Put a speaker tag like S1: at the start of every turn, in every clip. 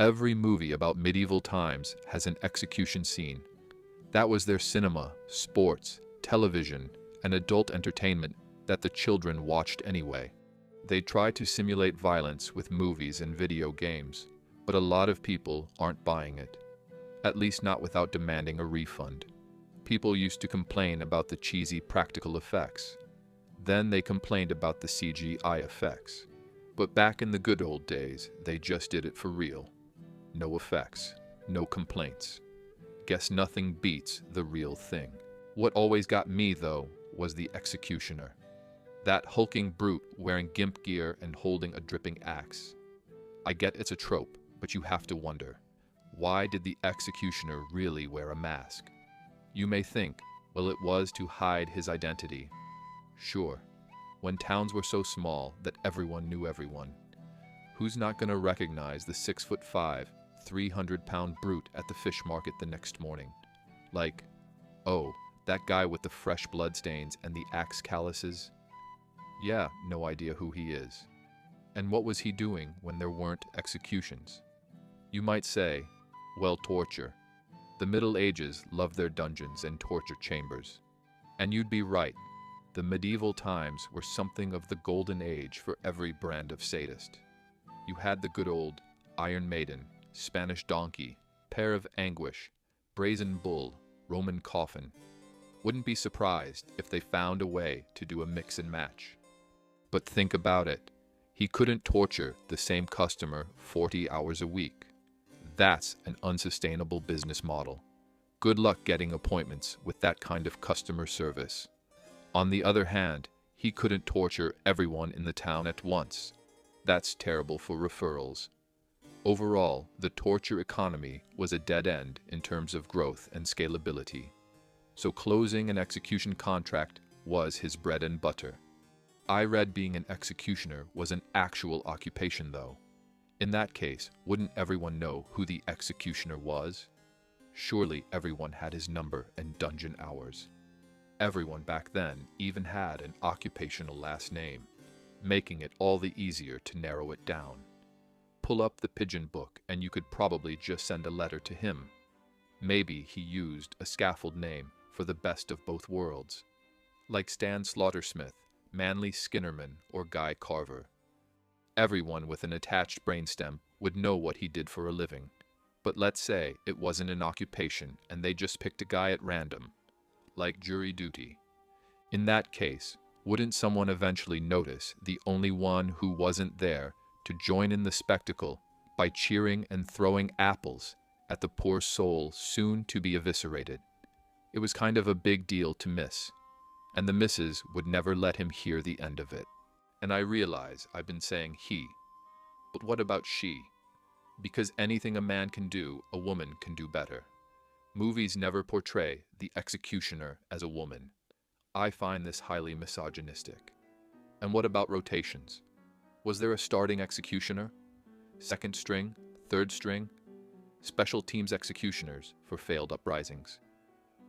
S1: Every movie about medieval times has an execution scene. That was their cinema, sports, television, and adult entertainment that the children watched anyway. They try to simulate violence with movies and video games, but a lot of people aren't buying it. At least not without demanding a refund. People used to complain about the cheesy practical effects. Then they complained about the CGI effects. But back in the good old days, they just did it for real. No effects, no complaints. Guess nothing beats the real thing. What always got me, though, was the executioner. That hulking brute wearing gimp gear and holding a dripping axe. I get it's a trope, but you have to wonder, why did the executioner really wear a mask? You may think, well, it was to hide his identity. Sure, when towns were so small that everyone knew everyone. Who's not gonna recognize the 6'5", 300-pound brute at the fish market the next morning? Like, oh, that guy with the fresh bloodstains and the axe calluses? Yeah, no idea who he is. And what was he doing when there weren't executions? You might say, well, torture. The Middle Ages loved their dungeons and torture chambers. And you'd be right. The medieval times were something of the golden age for every brand of sadist. You had the good old Iron Maiden, Spanish donkey, pair of anguish, brazen bull, Roman coffin. Wouldn't be surprised if they found a way to do a mix and match. But think about it. He couldn't torture the same customer 40 hours a week. That's an unsustainable business model. Good luck getting appointments with that kind of customer service. On the other hand, he couldn't torture everyone in the town at once. That's terrible for referrals. Overall, the torture economy was a dead end in terms of growth and scalability. So closing an execution contract was his bread and butter. I read being an executioner was an actual occupation, though. In that case, wouldn't everyone know who the executioner was? Surely everyone had his number and dungeon hours. Everyone back then even had an occupational last name, making it all the easier to narrow it down. Pull up the pigeon book and you could probably just send a letter to him. Maybe he used a scaffold name for the best of both worlds, like Stan Slaughter-Smith, Manly Skinnerman, or Guy Carver. Everyone with an attached brainstem would know what he did for a living. But let's say it wasn't an occupation and they just picked a guy at random, like jury duty. In that case, wouldn't someone eventually notice the only one who wasn't there to join in the spectacle by cheering and throwing apples at the poor soul soon to be eviscerated? It was kind of a big deal to miss, and the missus would never let him hear the end of it. And I realize I've been saying he, but what about she? Because anything a man can do, a woman can do better. Movies never portray the executioner as a woman. I find this highly misogynistic. And what about rotations? Was there a starting executioner? Second string? Third string? Special teams executioners for failed uprisings?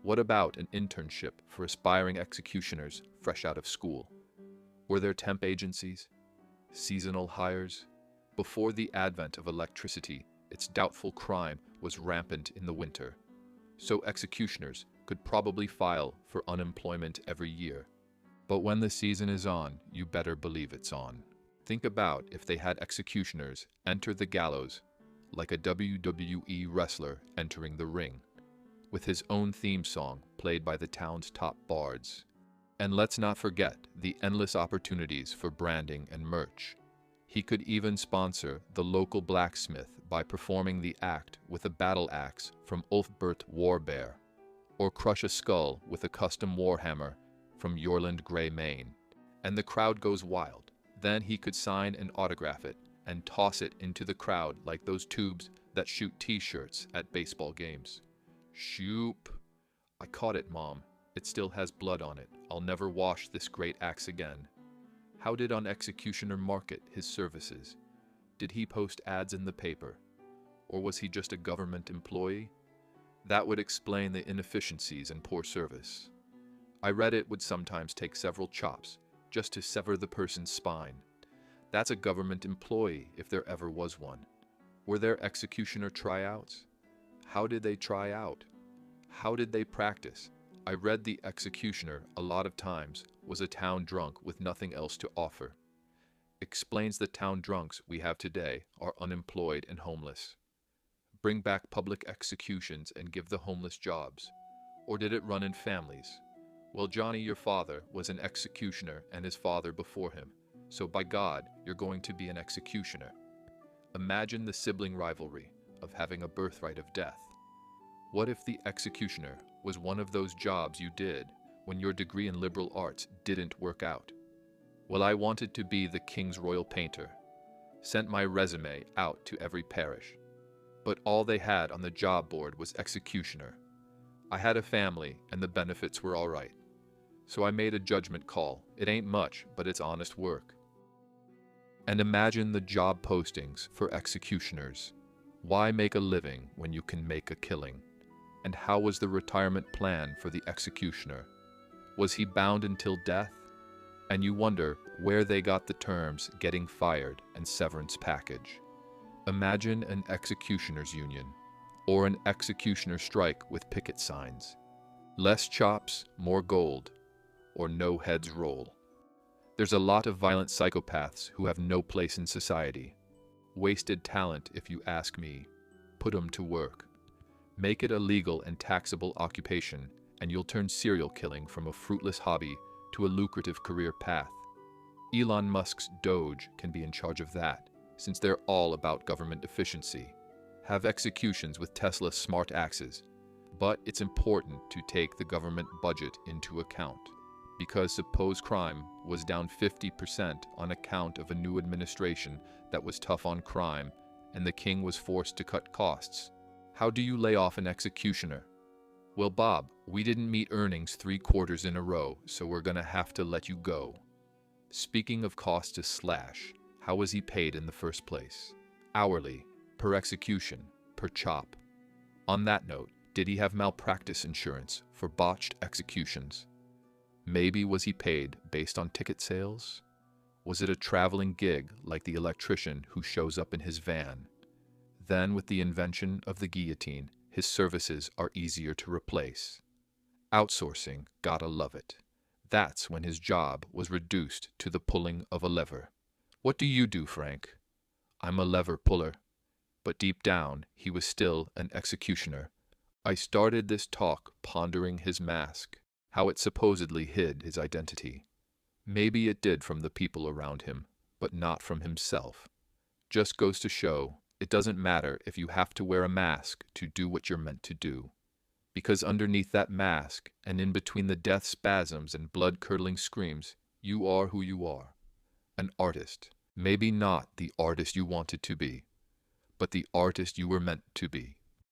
S1: What about an internship for aspiring executioners fresh out of school? Were there temp agencies? Seasonal hires? Before the advent of electricity, it's doubtful crime was rampant in the winter. So executioners could probably file for unemployment every year. But when the season is on, you better believe it's on. Think about if they had executioners enter the gallows like a WWE wrestler entering the ring, with his own theme song played by the town's top bards. And let's not forget the endless opportunities for branding and merch. He could even sponsor the local blacksmith by performing the act with a battle axe from Ulfbert Warbear, or crush a skull with a custom warhammer from Yorland Grey Mane. And the crowd goes wild. Then he could sign and autograph it and toss it into the crowd like those tubes that shoot t-shirts at baseball games. Shoop. I caught it, Mom. It still has blood on it. I'll never wash this great axe again. How did an executioner market his services? Did he post ads in the paper? Or was he just a government employee? That would explain the inefficiencies and poor service. I read it would sometimes take several chops just to sever the person's spine. That's a government employee if there ever was one. Were there executioner tryouts? How did they try out? How did they practice? I read the executioner a lot of times was a town drunk with nothing else to offer. Explains the town drunks we have today are unemployed and homeless. Bring back public executions and give the homeless jobs. Or did it run in families? Well, Johnny, your father was an executioner and his father before him, so by God, you're going to be an executioner. Imagine the sibling rivalry of having a birthright of death. What if the executioner was one of those jobs you did when your degree in liberal arts didn't work out? Well, I wanted to be the king's royal painter. Sent my resume out to every parish. But all they had on the job board was executioner. I had a family and the benefits were all right. So I made a judgment call. It ain't much, but it's honest work. And imagine the job postings for executioners. Why make a living when you can make a killing? And how was the retirement plan for the executioner? Was he bound until death? And you wonder where they got the terms getting fired and severance package. Imagine an executioners union, or an executioner strike with picket signs. Less chops, more gold, or no heads roll. There's a lot of violent psychopaths who have no place in society. Wasted talent, if you ask me. Put 'em to work. Make it a legal and taxable occupation, and you'll turn serial killing from a fruitless hobby to a lucrative career path. Elon Musk's Doge can be in charge of that, since they're all about government efficiency. Have executions with Tesla's smart axes. But it's important to take the government budget into account, because suppose crime was down 50% on account of a new administration that was tough on crime, and the king was forced to cut costs. How do you lay off an executioner? Well, Bob, we didn't meet earnings 3 quarters in a row, so we're gonna have to let you go. Speaking of cost to slash, how was he paid in the first place? Hourly, per execution, per chop. On that note, did he have malpractice insurance for botched executions? Maybe was he paid based on ticket sales? Was it a traveling gig like the electrician who shows up in his van? Then, with the invention of the guillotine, his services are easier to replace. Outsourcing, gotta love it. That's when his job was reduced to the pulling of a lever. What do you do, Frank? I'm a lever puller. But deep down, he was still an executioner. I started this talk pondering his mask, how it supposedly hid his identity. Maybe it did from the people around him, but not from himself. Just goes to show, it doesn't matter if you have to wear a mask to do what you're meant to do. Because underneath that mask, and in between the death spasms and blood-curdling screams, you are who you are. An artist. Maybe not the artist you wanted to be, but the artist you were meant to be.